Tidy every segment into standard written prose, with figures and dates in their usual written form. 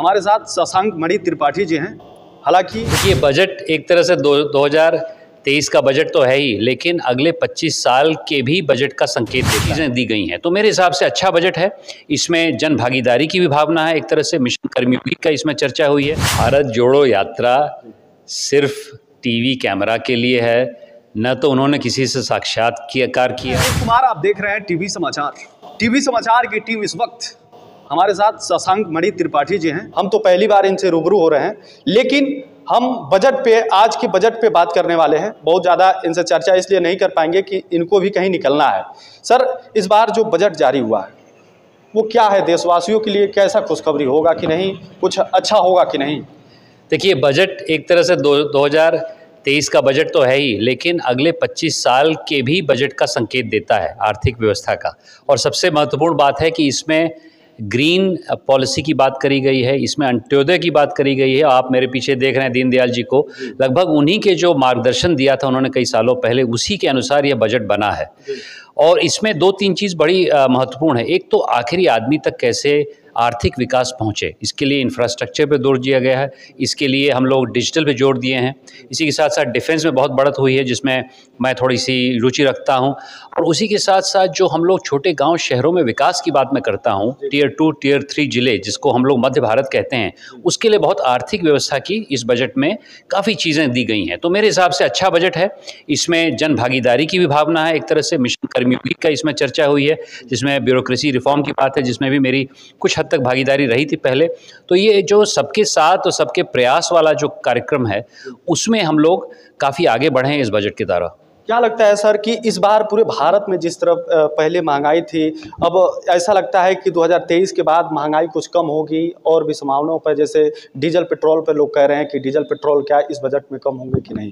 हमारे साथ शशांक मणि त्रिपाठी जी हैं। हालांकि ये बजट एक तरह से 2023 का बजट तो है ही, लेकिन अगले 25 साल के भी बजट का संकेत चीज़ें दी गई हैं। तो मेरे हिसाब से अच्छा बजट है। इसमें जन भागीदारी की भी भावना है, एक तरह से मिशन कर्मयोगी का इसमें चर्चा हुई है। भारत जोड़ो यात्रा सिर्फ टीवी कैमरा के लिए है, न तो उन्होंने किसी से साक्षात्कार किया। कुमार, आप देख रहे हैं टीवी समाचार। टीवी समाचार की टीम इस वक्त हमारे साथ शशांक मणि त्रिपाठी जी हैं। हम तो पहली बार इनसे रूबरू हो रहे हैं, लेकिन हम बजट पे, आज के बजट पे बात करने वाले हैं। बहुत ज़्यादा इनसे चर्चा इसलिए नहीं कर पाएंगे कि इनको भी कहीं निकलना है। सर, इस बार जो बजट जारी हुआ है वो क्या है? देशवासियों के लिए कैसा खुशखबरी होगा कि नहीं, कुछ अच्छा होगा कि नहीं? देखिए, बजट एक तरह से 2023 का बजट तो है ही, लेकिन अगले 25 साल के भी बजट का संकेत देता है आर्थिक व्यवस्था का। और सबसे महत्वपूर्ण बात है कि इसमें ग्रीन पॉलिसी की बात करी गई है, इसमें अंत्योदय की बात करी गई है। आप मेरे पीछे देख रहे हैं दीनदयाल जी को, लगभग उन्हीं के जो मार्गदर्शन दिया था उन्होंने कई सालों पहले, उसी के अनुसार यह बजट बना है। और इसमें 2-3 चीज़ बड़ी महत्वपूर्ण है। एक तो आखिरी आदमी तक कैसे आर्थिक विकास पहुँचे, इसके लिए इंफ्रास्ट्रक्चर पे जोर दिया गया है। इसके लिए हम लोग डिजिटल पे जोर दिए हैं। इसी के साथ साथ डिफेंस में बहुत बढ़त हुई है, जिसमें मैं थोड़ी सी रुचि रखता हूं। और उसी के साथ साथ जो हम लोग छोटे गांव शहरों में विकास की बात मैं करता हूं, टियर 2 टियर 3 जिले जिसको हम लोग मध्य भारत कहते हैं, उसके लिए बहुत आर्थिक व्यवस्था की इस बजट में काफ़ी चीज़ें दी गई हैं। तो मेरे हिसाब से अच्छा बजट है। इसमें जन भागीदारी की भी भावना है, एक तरह से मिशन कर्मयोगी का इसमें चर्चा हुई है, जिसमें ब्यूरोक्रेसी रिफॉर्म की बात है, जिसमें भी मेरी कुछ हद तक भागीदारी रही थी पहले। तो ये जो सबके साथ और सबके प्रयास वाला जो कार्यक्रम है, उसमें हम लोग काफ़ी आगे बढ़े हैं इस बजट के द्वारा। क्या लगता है सर कि इस बार पूरे भारत में जिस तरह पहले महंगाई थी, अब ऐसा लगता है कि 2023 के बाद महंगाई कुछ कम होगी और भी संभावनाओं पर, जैसे डीजल पेट्रोल पर लोग कह रहे हैं कि डीजल पेट्रोल क्या इस बजट में कम होंगे कि नहीं?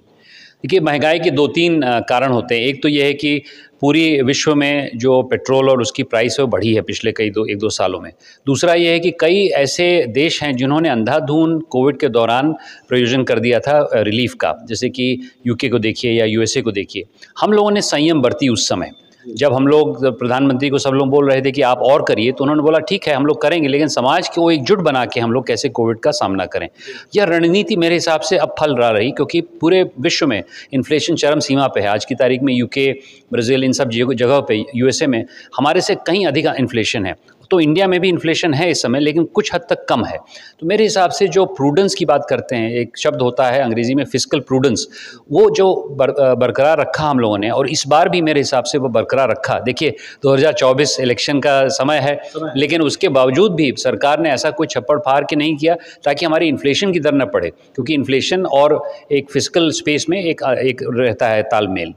देखिए, महंगाई के 2-3 कारण होते हैं। एक तो ये है कि पूरी विश्व में जो पेट्रोल और उसकी प्राइस है वो बढ़ी है पिछले कई 1-2 सालों में। दूसरा ये है कि कई ऐसे देश हैं जिन्होंने अंधाधुंध कोविड के दौरान प्रयोजन कर दिया था रिलीफ का, जैसे कि यूके को देखिए या यूएसए को देखिए। हम लोगों ने संयम बरती उस समय। जब हम लोग प्रधानमंत्री को सब लोग बोल रहे थे कि आप और करिए, तो उन्होंने बोला ठीक है हम लोग करेंगे, लेकिन समाज को एकजुट बना के हम लोग कैसे कोविड का सामना करें। यह रणनीति मेरे हिसाब से अब फल रहा रही, क्योंकि पूरे विश्व में इन्फ्लेशन चरम सीमा पे है। आज की तारीख में यूके, ब्राज़ील, इन सब जगह पे, यूएसए में हमारे से कहीं अधिक इन्फ्लेशन है। तो इंडिया में भी इन्फ्लेशन है इस समय, लेकिन कुछ हद तक कम है। तो मेरे हिसाब से जो प्रूडेंस की बात करते हैं, एक शब्द होता है अंग्रेजी में फिस्कल प्रूडेंस, वो जो बरकरार रखा हम लोगों ने, और इस बार भी मेरे हिसाब से वो बरकरार रखा। देखिए, 2024 इलेक्शन का समय है, लेकिन उसके बावजूद भी सरकार ने ऐसा कोई छप्पड़ फाड़ के नहीं किया ताकि हमारी इन्फ्लेशन की दर न पड़े, क्योंकि इन्फ्लेशन और एक फिस्कल स्पेस में एक रहता है तालमेल।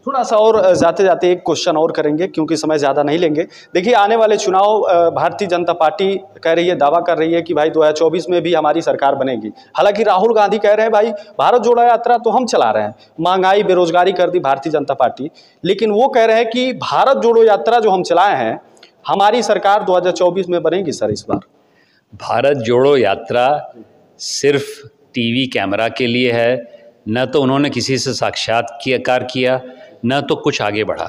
थोड़ा सा और जाते जाते एक क्वेश्चन और करेंगे, क्योंकि समय ज़्यादा नहीं लेंगे। देखिए, आने वाले चुनाव, भारतीय जनता पार्टी कह रही है, दावा कर रही है कि भाई 2024 में भी हमारी सरकार बनेगी। हालांकि राहुल गांधी कह रहे हैं भाई भारत जोड़ो यात्रा तो हम चला रहे हैं, महंगाई बेरोजगारी कर दी भारतीय जनता पार्टी, लेकिन वो कह रहे हैं कि भारत जोड़ो यात्रा जो हम चलाए हैं, हमारी सरकार 2024 में बनेगी। सर, इस बार भारत जोड़ो यात्रा सिर्फ टीवी कैमरा के लिए है, न तो उन्होंने किसी से साक्षात्कार किया, न तो कुछ आगे बढ़ा।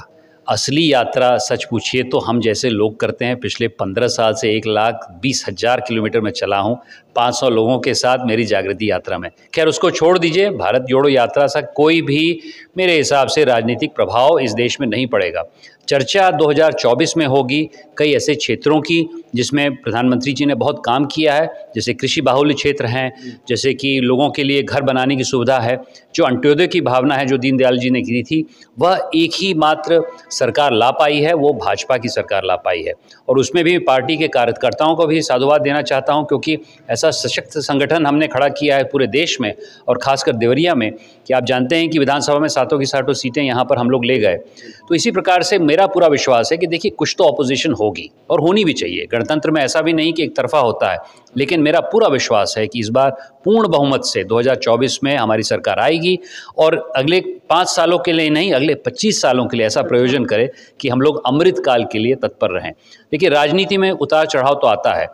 असली यात्रा सच पूछिए तो हम जैसे लोग करते हैं। पिछले 15 साल से 1,20,000 किलोमीटर में चला हूँ, 500 लोगों के साथ मेरी जागृति यात्रा में। खैर, उसको छोड़ दीजिए। भारत जोड़ो यात्रा से कोई भी मेरे हिसाब से राजनीतिक प्रभाव इस देश में नहीं पड़ेगा। चर्चा 2024 में होगी कई ऐसे क्षेत्रों की जिसमें प्रधानमंत्री जी ने बहुत काम किया है, जैसे कृषि बाहुल्य क्षेत्र हैं, जैसे कि लोगों के लिए घर बनाने की सुविधा है, जो अंत्योदय की भावना है जो दीनदयाल जी ने की थी, वह एक ही मात्र सरकार ला पाई है, वो भाजपा की सरकार ला पाई है। और उसमें भी पार्टी के कार्यकर्ताओं को भी साधुवाद देना चाहता हूं, क्योंकि ऐसा सशक्त संगठन हमने खड़ा किया है पूरे देश में, और खासकर देवरिया में, कि आप जानते हैं कि विधानसभा में 7 की 7 सीटें यहाँ पर हम लोग ले गए। तो इसी प्रकार से मेरा पूरा विश्वास है कि देखिए, कुछ तो ऑपोजिशन होगी और होनी भी चाहिए। गणतंत्र में ऐसा भी नहीं कि एक तरफा होता है, लेकिन मेरा पूरा विश्वास है कि इस बार पूर्ण बहुमत से 2024 में हमारी सरकार आएगी, और अगले 5 सालों के लिए नहीं, अगले 25 सालों के लिए ऐसा प्रयोजन करे कि हम लोग अमृतकाल के लिए तत्पर रहें। देखिए, राजनीति में उतार चढ़ाव तो आता है,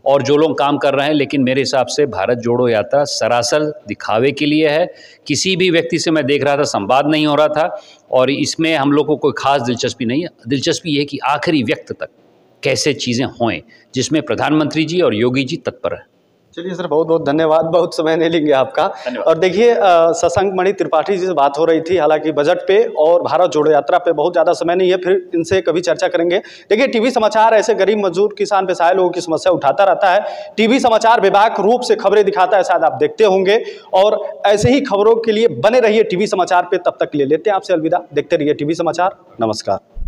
और जो लोग काम कर रहे हैं, लेकिन मेरे हिसाब से भारत जोड़ो यात्रा सरासर दिखावे के लिए है। किसी भी व्यक्ति से मैं देख रहा था संवाद नहीं हो रहा था, और इसमें हम लोग को कोई खास दिलचस्पी नहीं है। दिलचस्पी ये है कि आखिरी व्यक्ति तक कैसे चीज़ें होएं, जिसमें प्रधानमंत्री जी और योगी जी तत्पर हैं। चलिए सर, बहुत बहुत धन्यवाद, बहुत समय नहीं लेंगे आपका। धन्यवाद। और देखिए शशांक मणि त्रिपाठी जी से बात हो रही थी, हालांकि बजट पे और भारत जोड़ो यात्रा पे बहुत ज़्यादा समय नहीं है, फिर इनसे कभी चर्चा करेंगे। देखिए टीवी समाचार ऐसे गरीब मजदूर किसान व्यवसाय लोगों की समस्या उठाता रहता है। टीवी समाचार विभाग रूप से खबरें दिखाता है, शायद आप देखते होंगे, और ऐसे ही खबरों के लिए बने रहिए टीवी समाचार पे। तब तक ले लेते हैं आपसे अलविदा, देखते रहिए टीवी समाचार। नमस्कार।